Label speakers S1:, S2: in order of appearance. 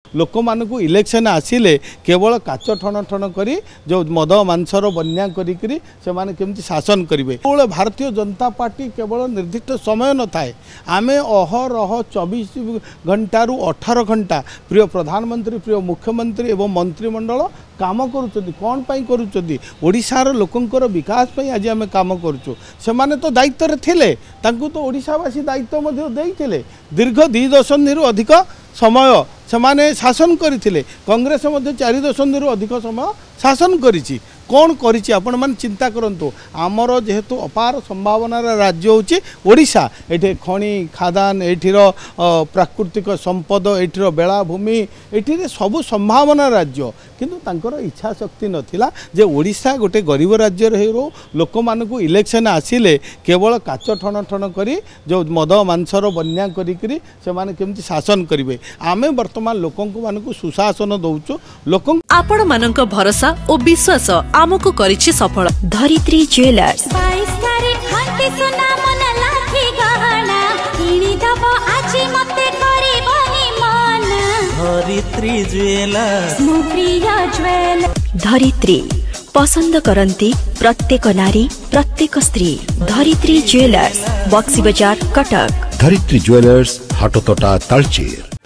S1: लोक मानक इलेक्शन आसिले केवल काच ठण ठण करी जो मद मांसर बन्या करी से माने केमती शासन करेंगे। केवल भारतीय जनता पार्टी केवल निर्दिष्ट समय न थाए आमे अहरह 24 घंटा रु 18 घंटा प्रिय प्रधानमंत्री प्रिय मुख्यमंत्री एवं मंत्रिमंडल काम करुँच कौन पाई करुँच ओडिशार लोकंकर विकास पाई आज आम काम करुँ से माने तो दायित्व थिले तांकु तो ओडिशावासी दायित्व देइथिले दीर्घ 2 दशंधि रु अधिक समय से शासन करते कांग्रेस 4 दशंधि रु अधिक समय शासन करिछि कौन करिछि आपण मान चिंता करंतु आमर जेहेतु अपार संभावनार राज्य होछि ओडिशा एठे खनि खादान एठिर प्राकृतिक संपद एठिर बेलाभूमि एठिरे सबु संभावना राज्य किंतु तांकर इच्छा शक्ति नथिला जे ओडिशा गोटे गरीब राज्य रहिरो लोक मानकु इलेक्शन आसिले केवल काच ठण ठण करी जो मद मांसर बन्या करी से माने केमती शासन करिवे आमे वर्तमान लोकंकु मानकु सुशासन दउचु लोक
S2: आपण मानक भरोसा ओ विश्वास आमको करिछि सफल। धरित्री ज्वेलर्स
S3: धरित्री ज्वेलर्स
S2: धरित्री पसंद करंती प्रत्येक नारी प्रत्येक स्त्री। धरित्री ज्वेलर्स बक्सी बाजार कटक।
S4: धरित्री ज्वेलर्स हाटोतोटा तालचेर।